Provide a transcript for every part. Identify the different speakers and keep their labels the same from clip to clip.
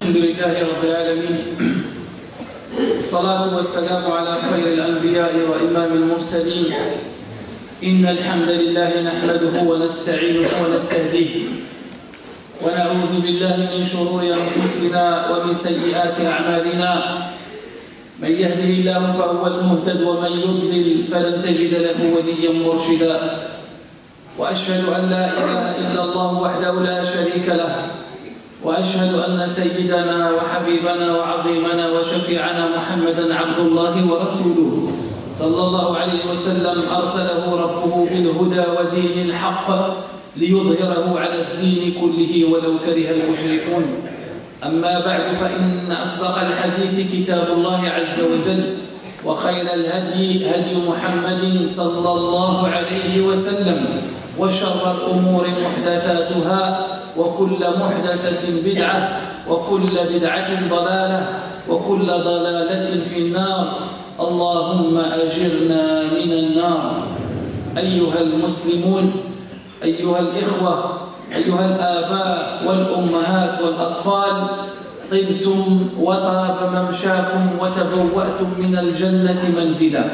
Speaker 1: الحمد لله رب العالمين. الصلاة والسلام على خير الأنبياء وإمام المرسلين. إن الحمد لله نحمده ونستعينه ونستهديه ونعوذ بالله من شرور أنفسنا ومن سيئات أعمالنا. من يهده الله فهو المهتد ومن يضلل فلن تجد له وليا مرشدا. وأشهد أن لا إله إلا الله وحده لا شريك له، وأشهد أن سيدنا وحبيبنا وعظيمنا وشفيعنا محمدا عبد الله ورسوله صلى الله عليه وسلم أرسله ربه بالهدى ودين الحق ليظهره على الدين كله ولو كره المشركون. أما بعد، فإن أصدق الحديث كتاب الله عز وجل، وخير الهدي هدي محمد صلى الله عليه وسلم، وشر الأمور محدثاتها، وكل محدثة بدعة، وكل بدعة ضلالة، وكل ضلالة في النار. اللهم أجرنا من النار. أيها المسلمون، أيها الإخوة، أيها الآباء والأمهات والأطفال، طبتم وطاب ممشاكم وتبوأتم من الجنة منزلا.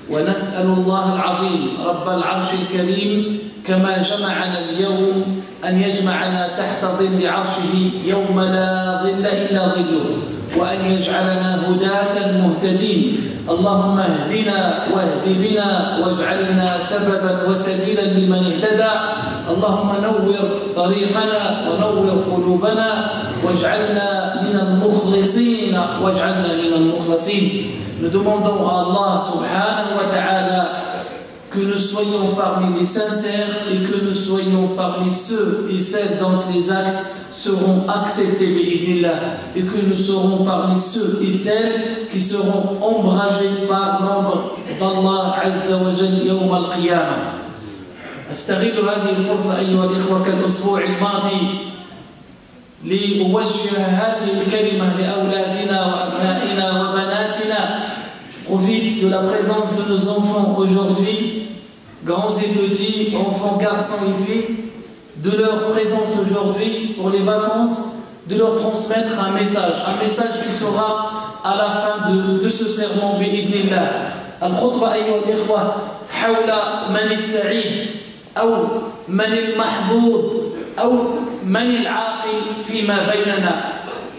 Speaker 1: ونسأل الله العظيم رب العرش الكريم كما جمعنا اليوم أن يجمعنا تحت ظل عرشه يوم لا ظل إلا ظله، وأن يجعلنا هداة مهتدين. اللهم اهدنا واهد بنا واجعلنا سببا وسبيلا لمن اهتدى. اللهم نور طريقنا ونور قلوبنا واجعلنا من المخلصين واجعلنا من المخلصين. Nous demandons à Allah subhanahu wa ta'ala que nous soyons parmi les sincères et que nous soyons parmi ceux et celles dont les actes seront acceptés bi'idhnillah, et que nous serons parmi ceux et celles qui seront ombragés par l'ombre d'Allah azza wa jalla yawm al-qiyamah. أستغل هذه الفرصة أيها الإخوة كالأسبوع الماضي لأوجه هذه الكلمة لأولادنا وأبنائنا وبناتنا. Je profite de la présence de nos enfants aujourd'hui, grands et petits, enfants, garçons et filles, de leur présence aujourd'hui pour les vacances, de leur transmettre un message qui sera à la fin de ce sermon bi'idhnillah. الخطبة أيها الإخوة حول من السعيد أو من المحظوظ أو من العاقل فيما بيننا.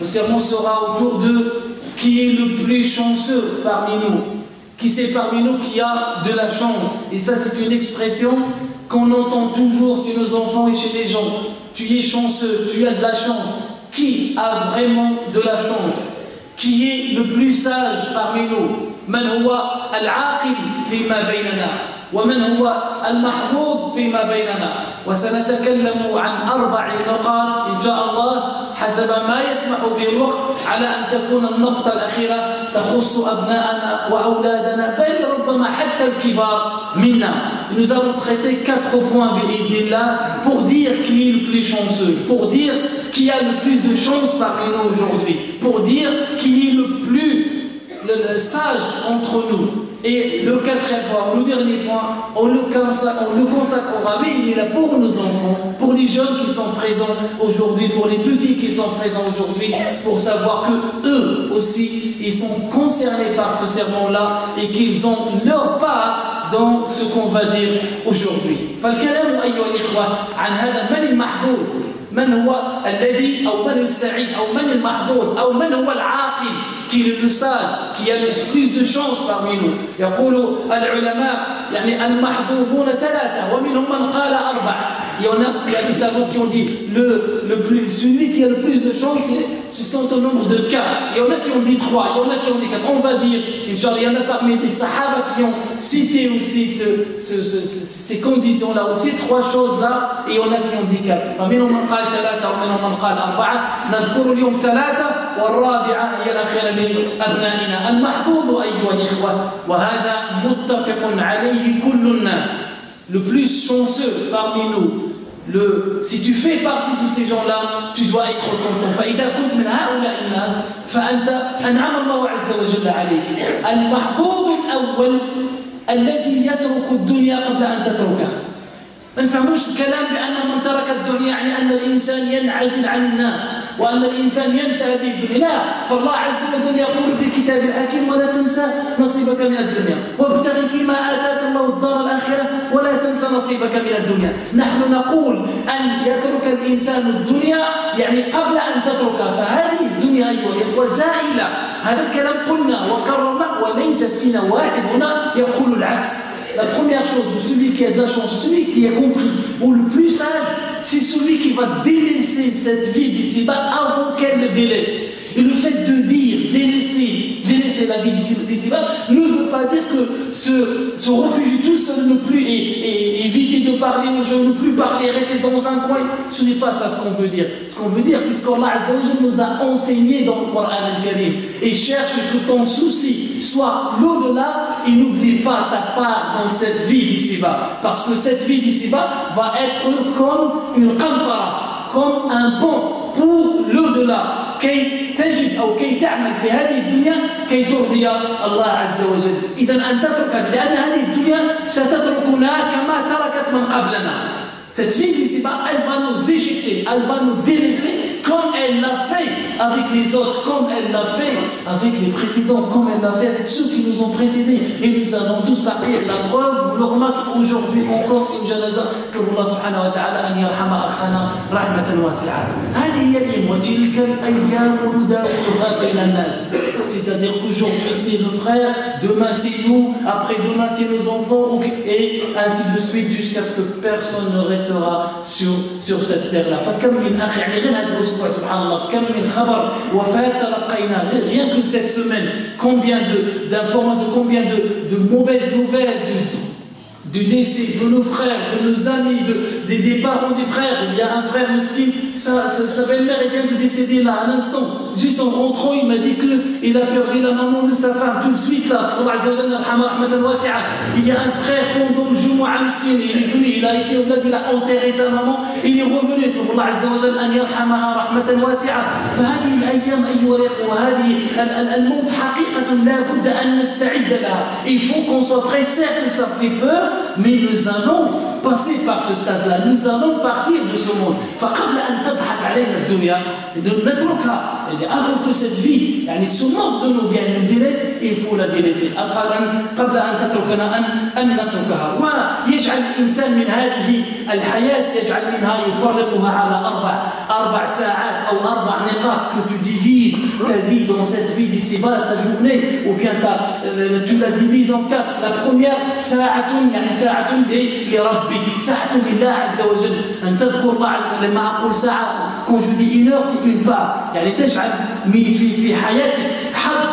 Speaker 1: Le sermon sera autour de qui est le plus chanceux parmi nous, qui c'est parmi nous qui a de la chance. Et ça, c'est une expression qu'on entend toujours chez nos enfants et chez les gens. Tu es chanceux, tu as de la chance. Qui a vraiment de la chance? Qui est le plus sage parmi nous? من هو العاقل فيما بيننا ومن هو المحظوظ فيما بيننا. وسنتكلم عن 4 نقاط إن شاء الله حسب ما يسمح به الوقت، على أن تكون النقطة الأخيرة تخص أبناءنا وأولادنا، بل ربما حتى الكبار منا. Nous allons traiter 4 points bi'idhnillah pour dire qui est le plus chanceux, pour dire qui a le plus de chance parmi nous aujourd'hui, pour dire qui est le plus sage entre nous. Et le 4e point, le dernier point, on le consacrera, mais il est là pour nos enfants, pour les jeunes qui sont présents aujourd'hui, pour les petits qui sont présents aujourd'hui, pour savoir que eux aussi, ils sont concernés par ce sermon-là et qu'ils ont leur part dans ce qu'on va dire aujourd'hui. فالكلام أيها الإخوة عن هذا من المحظوظ، من هو الذي أو من السعيد أو من المحظوظ أو من هو العاقل qui est le sage, qui a le plus de chance parmi nous. يقول العلماء يعني المحظوظون 3 ومنهم من قال 4. Il y a des savants qui ont dit celui qui a le plus de chance, ce sont au nombre de 4. Il y en a qui ont dit 3, il y en a qui ont dit 4. On va dire, Inch'Allah, il y en a parmi des sahaba qui ont cité aussi ces conditions-là, ou ces 3 choses-là, et il y en a qui ont dit 4. فمنهم من قال 3 ومنهم من قال 4. نذكر اليوم 3 والرابعة هي الأخيرة لأبنائنا. المحظوظ أيها الإخوة، وهذا متفق عليه كل الناس. Le plus chanceux parmi nous, si tu fais partie de ces gens-là, tu dois être content. فإذا كنت من هؤلاء الناس فأنت أنعم الله عز وجل عليك. المحظوظ الأول الذي يترك الدنيا قبل أن تتركها. ما نفهموش الكلام بأن من ترك الدنيا يعني أن الإنسان ينعزل عن الناس. وأن الإنسان ينسى هذه الدنيا. لا، فالله عز وجل يقول في كتاب الحكيم: ولا تنسى نصيبك من الدنيا وابتغ فيما آتاك الله الدار الآخرة ولا تنسى نصيبك من الدنيا. نحن نقول أن يترك الإنسان الدنيا يعني قبل أن تتركها، فهذه الدنيا أيها الإخوة زائلة. هذا الكلام قلنا وكررنا، وليس فينا واحد هنا يقول العكس. La première chose, celui qui a de la chance, celui qui a compris, ou le plus sage, c'est celui qui va délaisser cette vie d'ici-bas avant qu'elle le délaisse. Et le fait de dire délaisser la vie d'ici-bas ne veut pas dire que se réfugier tout seul, ne plus et éviter de parler aux gens, ne plus parler, rester dans un coin. Ce n'est pas ça ce qu'on veut dire. Ce qu'on veut dire, c'est ce qu'Allah Azza wa Jalla nous a enseigné dans le Coran al-Karim. Et cherche que ton souci soit l'au-delà et n'oublie pas ta part dans cette vie d'ici-bas. Parce que cette vie d'ici-bas va être comme une qantara, comme un pont pour l'au-delà. كي تجد أو كي تعمل في هذه الدنيا كي ترضي الله عز وجل. إذا أن تترك، لأن هذه الدنيا ستتركنا كما تركت من قبلنا. Cette vie d'ici-bas, elle va nous éjecter, elle va nous délaisser comme elle l'a fait avec les autres, comme elle l'a fait avec les précédents, comme elle l'a fait avec ceux qui nous ont précédés. Et nous allons tous partir. La preuve, vous le remarquez aujourd'hui encore une janaza, que Allah subhanahu wa ta'ala an yarhama akhana rahmatan wasi'a. C'est-à-dire qu'aujourd'hui c'est nos frères, demain c'est nous, après-demain c'est nos enfants, et ainsi de suite jusqu'à ce que personne ne restera sur cette terre-là. Rien que cette semaine, combien d'informations, combien de mauvaises nouvelles, du décès de nos frères, de nos amis, des parents des frères. Il y a un frère mesquin, sa belle-mère vient de décéder là, à l'instant. Juste en rentrant, il m'a dit qu'il a perdu la maman de sa femme. Tout de suite là, il y a un frère pendant le Jumu'ah mesquin, il est venu, il a enterré sa maman, il est revenu. Allah Azza wa Jalla an yarhamaha rahmatan wasi'a. فهذه الأيام أيها الأخوة، هذه الموت حقيقة لا بد أن نستعد لها. Il faut qu'on soit prêt. Certes, ça fait peur, mais nous allons passer par ce stade-là, nous allons partir de ce monde. فقبل أن تضحك علينا الدنيا نتركها. Avant que cette vie se moque de nous, bien nous délaisse, il faut la délaisser. قبل أن تتركنا أن نتركها. ويجعل الإنسان من هذه الحياة يجعل منها يفرقها على أربع ساعات أو 4 نقاط que tu divises ta vie dans cette vie d'ici-bas, ta journée, ou bien tu la divises en 4. La première ساعة ساعة لربك، ساعة لله عز وجل. أن تذكر الله. لما أقول ساعة، quand je dis 1 heure, c'est une part. تجعل في حياتك حظ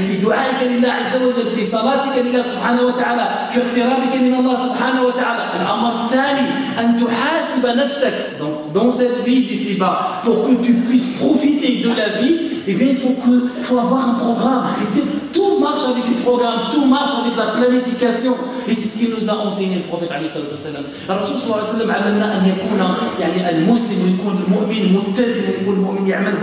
Speaker 1: في دعائك لله عز وجل، في صلاتك لله سبحانه وتعالى، في اقترابك من الله سبحانه وتعالى. الأمر الثاني أن تحاسب نفسك dans cette vie d'ici-bas. Pour que tu puisses profiter de la vie, eh bien, il faut avoir un programme. Et tout marche avec le programme, tout marche avec la planification. Et c'est ce qui nous a enseigné le prophète عليه الصلاة والسلام. الرسول صلى الله عليه وسلم علمنا أن يكون المسلم ويكون المؤمن متزن، ويكون المؤمن يعمل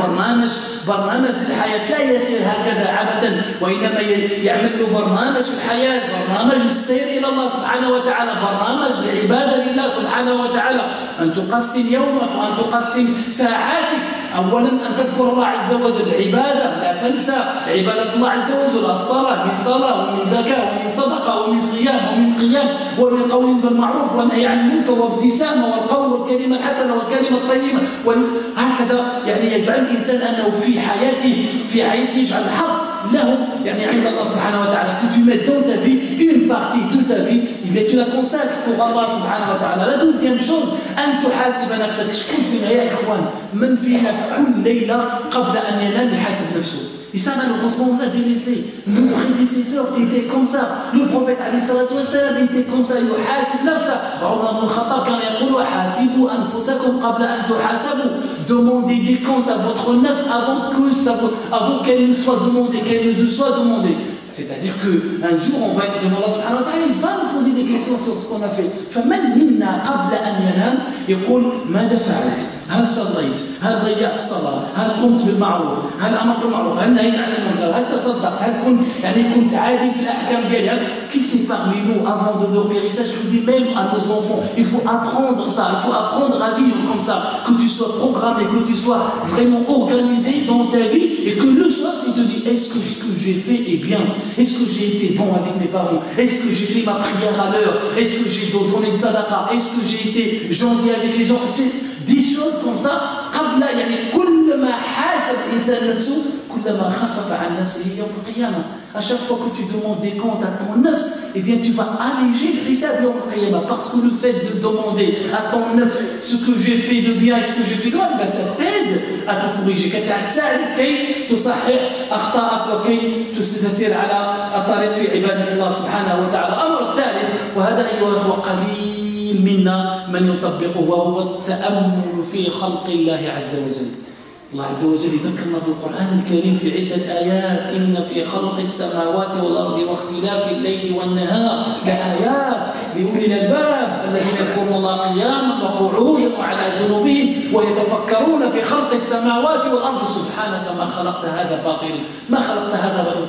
Speaker 1: برنامج الحياة، لا يسير هكذا عبثا، وإنما يعمل له برنامج الحياة، برنامج السير إلى الله سبحانه وتعالى، برنامج العبادة لله سبحانه وتعالى. أن تقسم يومك وأن تقسم ساعاتك. أولا أن تذكر الله عز وجل، عبادة لا تنسى عبادة الله عز وجل، الصلاة، من صلاة ومن زكاة ومن صدقة ومن صيام ومن قيام ومن قول بالمعروف والنهي عن المنكر وابتسامة والقول والكلمة الحسنة والكلمة الطيبة. هكذا يجعل الإنسان أنه في حياته يجعل الحق له عند الله سبحانه وتعالى. Que tu mettes dans ta vie une partie de ta vie, mais tu la consacres pour Allah سبحانه وتعالى. La deuxième chose، أن تحاسب نفسك. شكون فينا يا إخوان من فينا في كل ليلة قبل أن ينام يحاسب نفسه؟ Et ça, malheureusement, on l'a délaissé. Nos prédécesseurs étaient comme ça. Le prophète, alayhi salatu wassalam, était comme ça. يحاسب نفسه. Omar ibn Khattab كان يقول حاسبوا أنفسكم قبل أن تحاسبوا. Demandez des comptes à votre nafs avant qu'elle ne soit demandée, C'est-à-dire qu'un jour, on va être devant Allah subhanahu wa ta'ala, il va nous poser des questions sur ce qu'on a fait. فمن منا قبل أن ينام يقول ماذا فعلت؟ هل صليت؟ هل ضيعت الصلاة؟ هل قمت بالمعروف؟ هل أمرت بالمعروف؟ هل نهيت عن المنكر؟ هل تصدقت؟ هل كنت عادي في الأحكام ديالها؟ Qui c'est parmi nous avant de dormir? Et ça, je le dis même à nos enfants. Il faut apprendre ça, il faut apprendre à vivre comme ça. Que tu sois programmé, que tu sois vraiment organisé dans ta vie et que le soir, tu te dis, est-ce que ce que j'ai fait est bien? Est-ce que j'ai été bon avec mes parents? Est-ce que j'ai fait ma prière à l'heure? Est-ce que j'ai donné de sadaqa? Est-ce que j'ai été gentil avec les gens? C'est des choses comme ça. قبل يعني كلما حاسب الإنسان نفسه كلما خفف عن نفسه يوم القيامة. À chaque fois que tu demandes des comptes à ton nafs, eh bien tu vas alléger le hisab yawm al-qiyamah, parce que le fait de demander à ton nafs ce que j'ai fait de bien et ce que j'ai fait de mal, ben ça t'aide à te corriger. كتساعدك كي تصحح أخطائك وكي تسير على الطريق في عبادة الله سبحانه وتعالى. الأمر الثالث وهذا أيها هو قليل منا من يطبقه وهو التأمل في خلق الله عز وجل. الله عز وجل ذكرنا في القرآن الكريم في عدة آيات إن في خلق السماوات والأرض واختلاف الليل والنهار لآيات لأولي الألباب الذين يذكرون الله قياما وقعودا وعلى جنوبهم ويتفكرون في خلق السماوات والأرض سبحانك ما خلقت هذا باطلا ما خلقت هذا باطلا.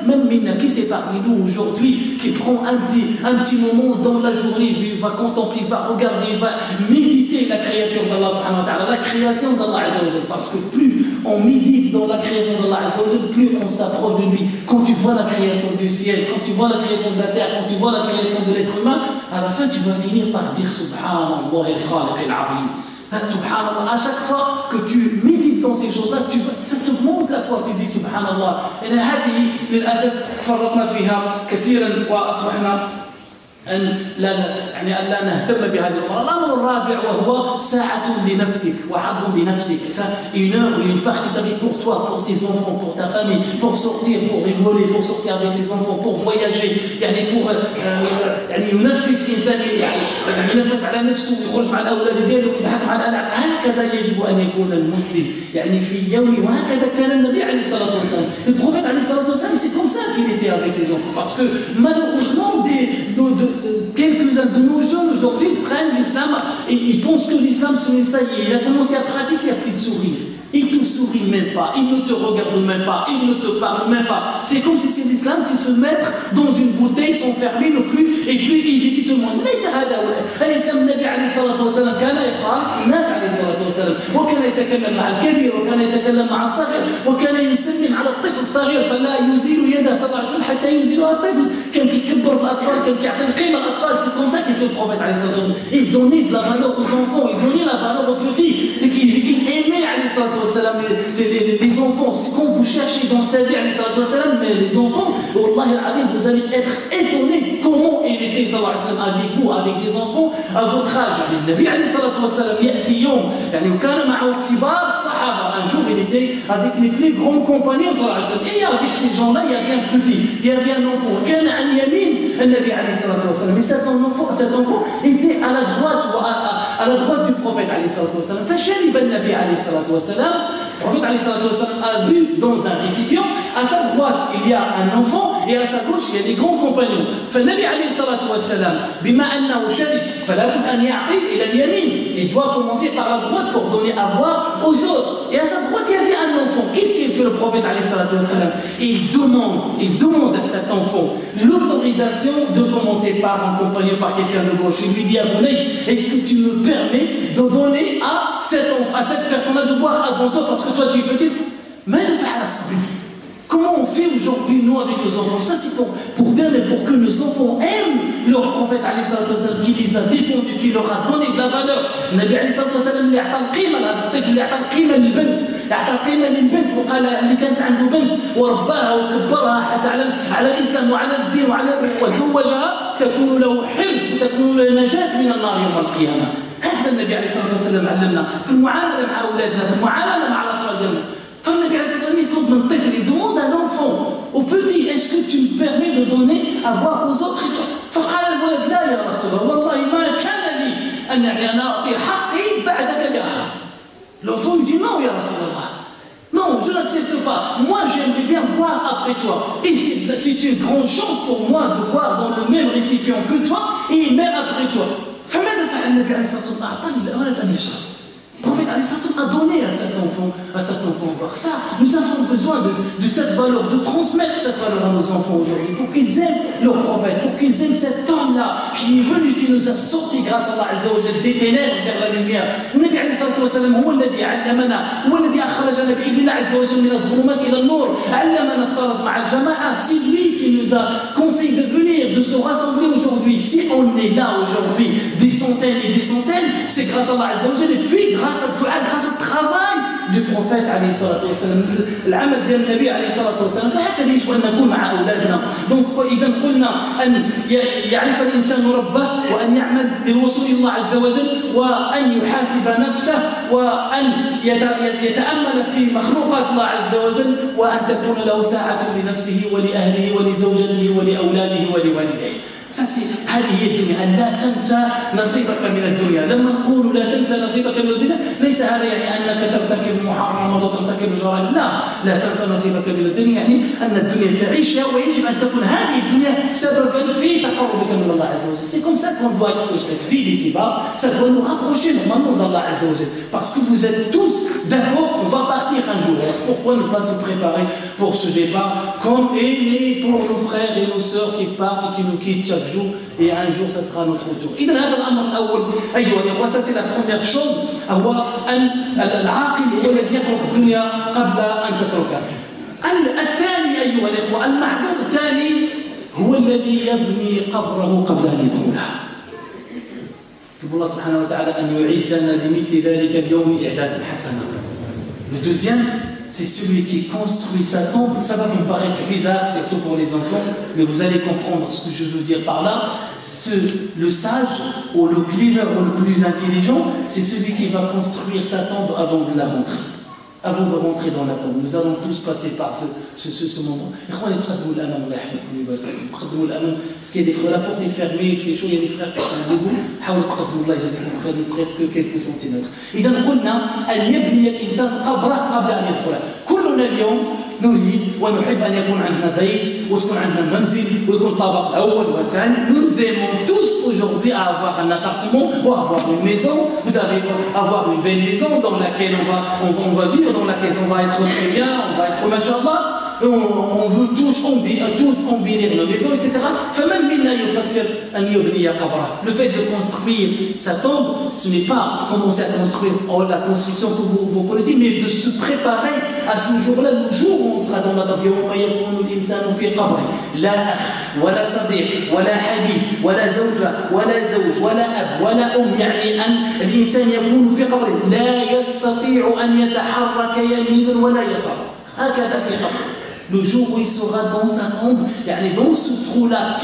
Speaker 1: من منا qui c'est parmi nous aujourd'hui qui prend un petit moment dans la journée, il va contempler, il va regarder, il va méditer la créature d'Allah subhanahu wa ta'ala, la création d'Allah azza wa jalla, parce que plus on médite dans la création d'Allah azza wa jalla, plus on s'approche de lui. Quand tu vois la création du ciel, quand tu vois la création de la terre, quand tu vois la création de l'être humain, à la fin tu vas finir par dire Subhanallah al-Khaliq al-Azim. Subhanallah, à chaque fois que tu médites dans ces choses-là, ça te monte la foi, tu dis Subhanallah. Et هذه للأسف فرطنا فيها كثيرا وأصبحنا أن لا نهتم بهذه الأمور. الأمر الرابع وهو ساعة لنفسك وحظ لنفسك. Une heure ou une partie de ta vie pour toi, pour tes enfants, pour ta famille, pour sortir, pour rigoler, pour sortir avec tes enfants, pour voyager. يعني pour ينفس إنسان ينفس على نفسه ويخرج مع الأولاد دياله ويضحك مع الألعاب. هكذا يجب أن يكون المسلم يعني في يوم. وهكذا كان النبي عليه الصلاة والسلام. Le prophète عليه الصلاة والسلام, c'est comme ça qu'il était avec les enfants. Parce que malheureusement quelques-uns de nos jeunes aujourd'hui prennent l'islam et ils pensent que l'islam c'est ça y est, il a commencé à pratiquer, il n'y a plus de sourire. Il ne te sourit même pas, il ne te regarde même pas, il ne te parle même pas. C'est comme si c'est l'islam, c'est se mettre dans une bouteille, s'enfermer le plus et puis éviter tout le monde. ليس هذا الإسلام. النبي عليه الصلاة والسلام كان يخالط الناس عليه الصلاة والسلام وكان يتكلم مع الكبير وكان يتكلم مع الصغير وكان يسلم على الطفل الصغير فلا يزيل يده صلى الله عليه وسلم حتى يزيلها الطفل. كان يكبر الأطفال, كان يعطي القيمة الأطفال. C'est comme ça qu'était le prophète عليه الصلاة والسلام. Il donnait de la valeur aux enfants, il donnait la valeur aux petits. Il aimait عليه الصلاة والسلام les enfants. C'est quand vous cherchez dans sa vie عليه الصلاة والسلام mais les enfants, والله العظيم vous allez être étonnés comment il était صلى الله عليه وسلم avec vous, avec des enfants à votre âge. النبي عليه الصلاة والسلام يأتي يوم يعني وكان معه كبار الصحابة. Un jour il était avec les plus grands compagnons صلى الله عليه وسلم et avec ces gens-là il y avait un petit, il y avait un enfant. كان عن يمين النبي عليه الصلاة والسلام. Et cet enfant était à la droite du prophète عليه الصلاة والسلام. فشرب النبي عليه الصلاة والسلام. Le prophète عليه الصلاة والسلام a bu dans un récipient. À sa droite il y a un enfant et à sa gauche il y a des grands compagnons. فالنبي عليه الصلاة والسلام بما أنه شرب فلا بد أن يعطي إلى اليمين. Il doit commencer par la droite pour donner à boire aux autres. Et à sa droite il y avait un enfant. Qu'est-ce qu'il fait le prophète عليه الصلاة والسلام? Il demande à cet enfant l'autorisation de commencer par un compagnon, par quelqu'un de gauche. Il lui dit à Bounay, est-ce que tu me permets de donner à cette personne-là de boire avant toi parce que toi tu es petit? Mais comment on fait aujourd'hui nous avec nos enfants? Ça c'est pour bien et pour que nos enfants aiment leur prophète عليه الصلاة والسلام qui les a défendus, qui leur a donné de la valeur. النبي عليه الصلاة والسلام اللي أعطى القيمة لهذا الطفل, اللي أعطى القيمة للبنت, أعطى القيمة للبنت وقال اللي كانت عنده بنت ورباها وكبرها حتى على الإسلام وعلى الدين وزوجها تكون له حرز وتكون له نجاة من النار يوم القيامة. هذا النبي عليه الصلاة والسلام علمنا في المعاملة مع أولادنا, في المعاملة مع الأطفال ديالنا. فالنبي عليه الصلاة والسلام يطلب من الطفل, il demande à l'enfant, au petit, est-ce que tu me permets de donner à boire aux autres? فقال الولد لا يا رسول الله والله ما كان لي أن أعطي حقي بعدك لأخر. L'enfant lui dit non ya Rasulallah, non je n'accepte pas, moi j'aimerais bien boire après toi. Et c'est c'est une grande chance pour moi de boire dans le même récipient que toi et il meurt après toi. فماذا فعل النبي عليه الصلاة والسلام؟ أعطاني الولد أن يشرب. Le prophète a donné à cet enfant boire. Ça, nous avons besoin de cette valeur, de transmettre cette valeur à nos enfants aujourd'hui, pour qu'ils aiment leur prophète, pour qu'ils aiment cet homme-là qui est venu, qui nous a sortis grâce à Allah Azza wa Jalla des ténèbres vers la lumière. Le Nabi alayhi salatu wa sallam هو الذي علمنا هو الذي أخرجنا بإذن الله عز وجل من الظلمات إلى النور علمنا الصلاة مع الجماعة. C'est lui qui nous a conseillé de venir, de se rassembler aujourd'hui. Si on est là aujourd'hui, des centaines et des centaines, c'est grâce à Allah Azza wa Jalla et puis grâce au travail du prophète عليه الصلاة والسلام. العمل ديال النبي عليه الصلاة والسلام. فهكذا يجب أن نكون مع أولادنا. Donc إذا قلنا أن يعرف الإنسان ربه وأن يعمل بالوصول إلى الله عز وجل وأن يحاسب نفسه وأن يتأمل في مخلوقات الله عز وجل وأن تكون له ساعة لنفسه ولأهله ولزوجته ولأولاده ولوالديه. Ça c'est هذه الدنيا أن لا تنسى نصيبك من الدنيا. لما نقول لا تنسى نصيبك من الدنيا ليس هذا يعني أنك ترتكب محرمات وترتكب جرائم. لا تنسى نصيبك من الدنيا يعني أن الدنيا تعيش فيها ويجب أن تكون هذه الدنيا سببا في تقربك من الله عز وجل. C'est comme ça qu'on doit être cette vie d'ici-bas. Ça doit nous rapprocher normalement d'Allah Azza wa Jal. Parce que vous êtes tous d'abord, on va partir un jour. Pourquoi ne pas se préparer pour ce départ comme aînés pour nos frères et nos sœurs qui partent et qui nous quittent chaque jour et un jour ça sera notre tour. إذا هذا الأمر الأول أيها الإخوة ça c'est la première chose هو أن العاقل هو الذي يترك الدنيا قبل أن تتركها. الثاني أيها الإخوة المحظوظ الثاني هو الذي يبني قبره قبل أن يدخلها. يقول الله سبحانه وتعالى أن يعيدنا لمثل ذلك اليوم إعدادا حسنا. Le deuxième c'est celui qui construit sa tombe. Ça va vous paraître bizarre, surtout pour les enfants, mais vous allez comprendre ce que je veux dire par là. Le sage, ou le clever, ou le plus intelligent, c'est celui qui va construire sa tombe avant de la rentrer. Avant de rentrer dans la tombe. Nous allons tous passer par ce moment. Parce qu'il y a des frères, la porte est fermée, il fait chaud, il y a des frères qui sont debout. Ne serait-ce que quelques centimètres. إذا قلنا أن يبني الإنسان قبره قبل أن يدخله. كلنا اليوم نريد ونحب أن يكون عندنا بيت وتكون عندنا منزل ويكون الطابق الأول والثاني. Nous aimons tous aujourd'hui à avoir un appartement ou avoir une maison. Vous allez avoir une belle maison dans laquelle on va vivre, dans laquelle on va être très bien, on va être machallah. On veut tous embellir nos maisons, etc. Le fait de construire sa tombe, ce n'est pas commencer à construire la construction que vous connaissez, mais de se préparer à ce jour-là, le jour où on sera dans la tombe. لا أخ ولا صديق ولا حبيب ولا زوجة ولا زوج ولا أب ولا أم. يعني أن الإنسان يكون في قبره لا يستطيع أن يتحرك يمينا ولا يسارا. هكذا في قبره. Le jour où il sera dans sa tombe, dans ce trou-là,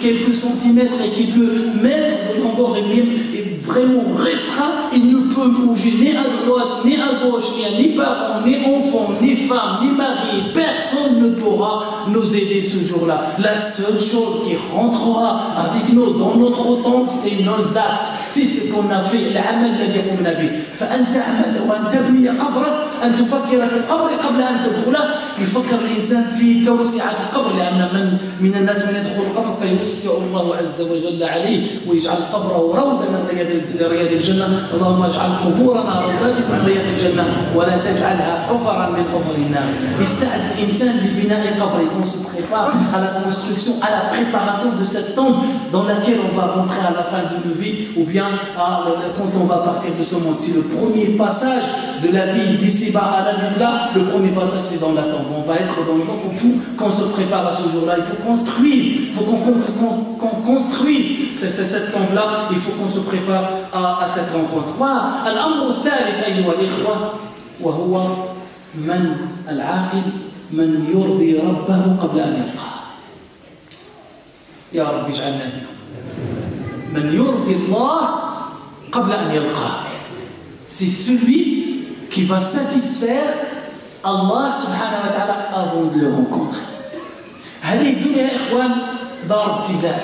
Speaker 1: quelques centimètres et quelques mètres de longueur est vraiment restreint, il ne peut bouger ni à droite, ni à gauche, ni parents, ni enfants, ni femmes, ni mari. Personne ne pourra nous aider ce jour-là. La seule chose qui rentrera avec nous dans notre tombe, c'est nos actes. C'est ce qu'on a fait. العمل الذي قمنا به. فأن تعمل وأن تبني قبرك، أن تفكر في القبر قبل أن تدخله. يفكر الإنسان في توسعة القبر لأن من الناس من يدخل القبر فيوسع الله عز وجل عليه ويجعل قبره روضة من رياض الجنة. اللهم اجعل قبورنا روضات من رياض الجنة ولا تجعلها حفرا من حفر النار. يستعد الإنسان لبناء قبره. On se prépare à la construction, à la préparation de cette tombe dans laquelle on va rentrer à la fin de nos vies ou bien quand on va partir de ce monde. C'est le premier passage de la vie d'ici-bas à la vie là. Le premier passage c'est dans la tombe. On va être dans le monde qu'on se prépare à ce jour-là. Il faut construire, il faut qu'on construise cette tombe-là. Il faut qu'on se prépare à cette rencontre. الأمر الثالث أيها الإخوة وهو من العاقل من يرضي ربه قبل أن يلقاه. يا رب اجعلنا منهم. من يرضي الله قبل أن يلقاه. C'est celui qui va satisfaire Allah subhanahu wa ta'ala avant de le rencontrer. هذه الدنيا يا إخوان دار ابتلاء،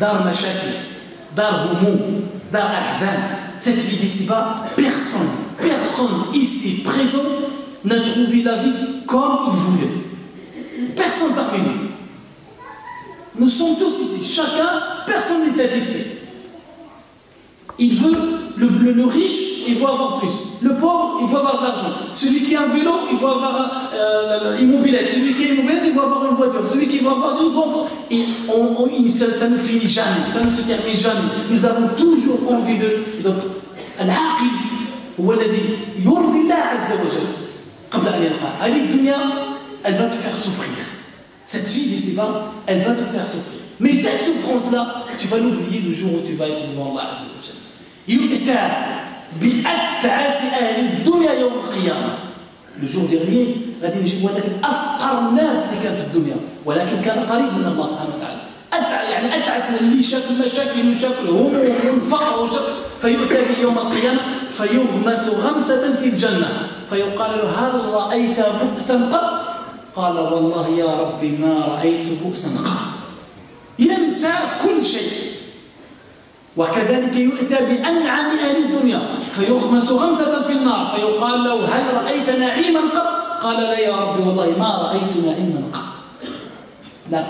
Speaker 1: دار مشاكل، دار هموم، دار أحزان. Cette vie d'ici-bas, personne ici présent n'a trouvé la vie comme il voulait. Personne parmi nous. Nous sommes tous ici, chacun, personne n'est satisfait. Il veut, le riche, il veut avoir plus. Le pauvre, il veut avoir de l'argent. Celui qui a un vélo, il veut avoir une mobilette. Celui qui a une mobilette, il veut avoir une voiture. Celui qui veut avoir une voiture. Et ça ne finit jamais, ça ne se termine jamais. Nous avons toujours envie de... Donc, العاقل هو الذي يرضي الله عز وجل قبل أن يلقاه. Allez, dunya, elle va te faire souffrir. Cette vie d'ici-bas, elle va te faire souffrir. Mais cette souffrance-là, tu vas l'oublier le jour où tu vas être devant Allah Azza wa Jalla. يؤتى بأتعس أهل الدنيا يوم القيامة. Le jour dernier, غادي نجيب واحد أفقر الناس اللي كان في الدنيا، ولكن كان قريب من الله سبحانه وتعالى. يعني أتعس اللي شاف المشاكل وشاف الهموم والفقر وشاف، فيؤتى به يوم القيامة فيغمس غمسة في الجنة، فيقال له هل رأيت بؤسا قط؟ قال والله يا ربي ما رأيت بؤسا قط. ينسى كل شيء. وكذلك يؤتى بأنعم أهل الدنيا فيغمس غمسة في النار فيقال له هل رأيت نعيما قط؟ قال لا يا ربي والله ما رأيت نعيما قط. La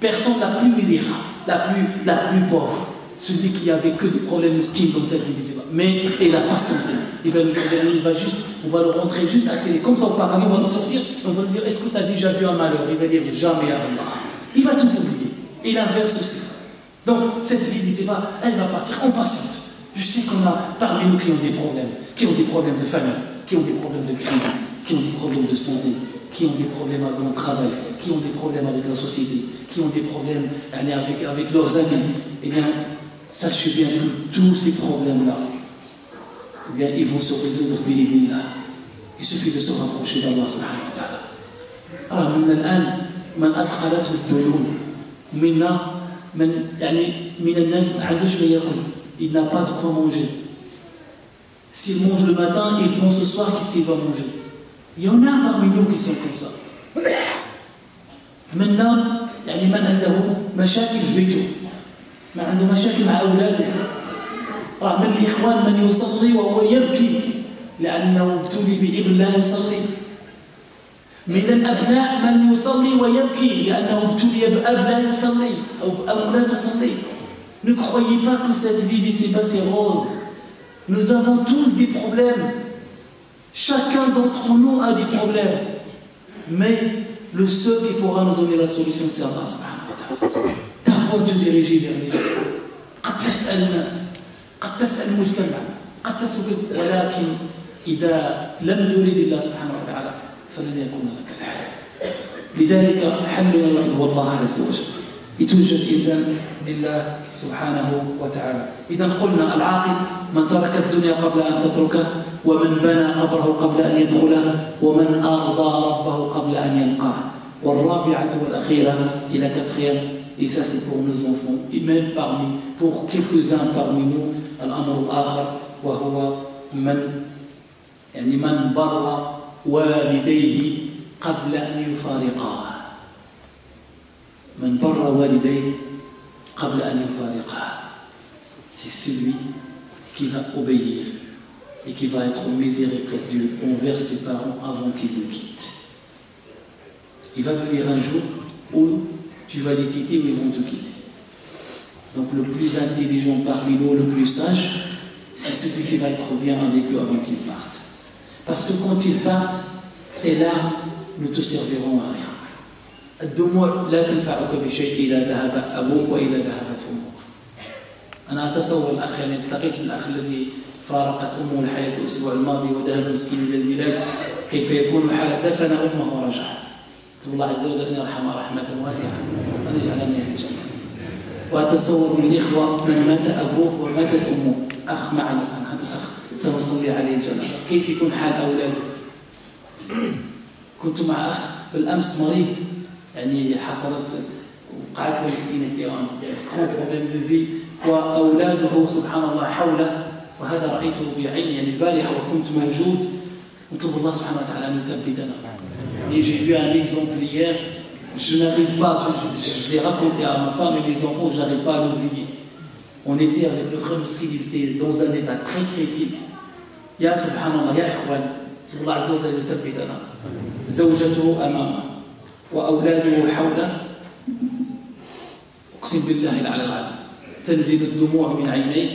Speaker 1: personne la plus misérable, la plus pauvre, celui qui avait que des problèmes mesquins comme ça qu'il disait, mais il a patienté. Et bien le jour dernier, il va juste, on va le rentrer juste accélérer comme ça au paradis, on va le sortir, on va lui dire est-ce que tu as déjà vu un malheur? Il va dire jamais à Allah. Il va tout oublier. Et l'inverse aussi. Donc cette vie disait pas, elle va partir en patiente. Je sais qu'on a parmi nous qui ont des problèmes de famille, qui ont des problèmes de crime, qui ont des problèmes de santé, qui ont des problèmes dans le travail, qui ont des problèmes avec la société, qui ont des problèmes avec leurs amis. Eh bien, sachez bien que tous ces problèmes-là, eh bien, ils vont se résoudre bi'idhnillah. Il suffit de se rapprocher d'Allah subhanahu wa ta'ala. Alors, من أثقلته الديون منا من الناس ما عندوش ما ياكل. Il n'a pas de quoi manger. S'il mange le matin, il pense ce soir qu'est-ce qu'il va manger. Il y en a parmi nous qui sont comme ça. منا من عنده مشاكل في بيته، ما عنده مشاكل مع أولاده. راه من الإخوان من يصلي وهو يبكي لأنه ابتلي بابن لا يصلي. من الأبناء من يصلي ويبكي لأنه ابتلي بأب لا يصلي أو أب لا تصلي. Ne croyez pas que cette vie d'ici-bas c'est rose. Nous avons tous des problèmes. Chacun d'entre nous a des problèmes. Mais le seul qui pourra nous donner la solution c'est Allah subhanahu wa ta'ala. D'abord te diriger vers les gens. قد تسأل الناس، قد تسأل المجتمع، قد تسأل، ولكن إذا لم يرد الله سبحانه وتعالى فلن يكون لك الحل. لذلك حلنا الوحيد هو الله عز وجل. يتوجه الإنسان لله سبحانه وتعالى. إذا قلنا العاقل من ترك الدنيا قبل أن تتركه، ومن بنى قبره قبل أن يدخله، ومن أرضى ربه قبل أن يلقاه. والرابعة والأخيرة إلى quatrième, et ça c'est pour nos enfants, et même pour quelques-uns parmi nous, الأمر الآخر وهو من بر والديه قبل أن يفارقاه. من بر والديه قبل أن يفارقاه. C'est celui qui va obéir et qui va être miséricordieux Dieu envers ses parents avant qu'ils le quittent. Il va venir un jour où tu vas les quitter ou ils vont te quitter. Donc le plus intelligent parmi nous, le plus sage, c'est celui qui va être bien avec eux avant qu'ils partent. Parce que quand ils partent, tes larmes ne te serviront à rien. الدموع لا تنفعك بشيء إذا ذهب أبوك وإذا ذهبت أمك. أنا أتصور الأخ التقيت بالأخ الذي فارقت أمه الحياة الأسبوع الماضي وذهب مسكين إلى البلاد كيف يكون حاله دفن أمه ورجع. الله عز وجل أن يرحمه رحمة واسعة ونجعل من أهل الجنة. وأتصور من الإخوة من مات أبوه وماتت أمه، أخ معنا الآن، هذا الأخ سنصلي عليه الجنازة، كيف يكون حال أولاده؟ كنت مع أخ بالأمس مريض، يعني حصلت وقعت له مسكينة كرون بروبليم دو في، وأولاده سبحان الله حوله، وهذا رأيته بعيني يعني البارحة وكنت موجود. نطلب الله سبحانه وتعالى أن يثبتنا. Et j'ai vu un exemple hier, je n'arrive pas, je l'ai raconté à ma femme et mes enfants, je n'arrive pas à l'oublier. On était avec le frère Mouskin, il était dans un état très critique. Ya subhanallah, ya ikhwan, Allah Azza wa Jalla yuthabbitana. زوجته أمامه وأولاده حوله أقسم بالله العلي العظيم تنزل الدموع من عينيه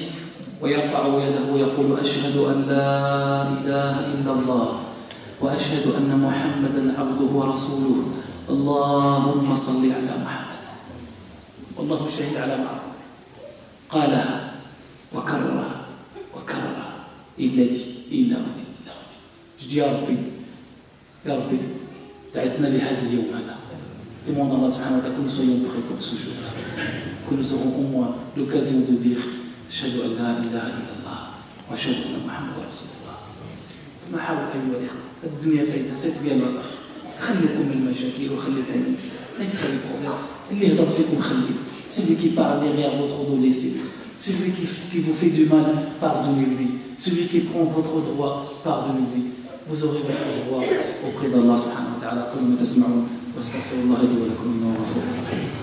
Speaker 1: ويرفع يده ويقول أشهد أن لا إله إلا الله وأشهد أن محمدا عبده ورسوله اللهم صل على محمد. والله شهد على ما قالها وكررها إلا ودي. جدي يا ربي تعدنا لهذا اليوم هذا. Demande Allah subhanahu wa ta'ala que nous soyons prêts pour ce jour-là, que nous aurons au moins l'occasion de dire أشهد أن لا إله إلا الله وأشهد أن محمدا رسول الله. فما حاول أيها الإخوة الدنيا فايتة سيت بها الوقت خليكم من المشاكل وخليكم ليس لي بروبلème اللي يهضر فيكم خليه celui qui parle derrière votre dos laissez-le celui qui vous fait du mal pardonnez-lui celui qui prend votre droit pardonnez-lui vous aurez votre droit auprès d'Allah subhanahu wa ta'ala. قولوا ما تسمعون واستغفر الله لي ولكم انه غفور رحيم.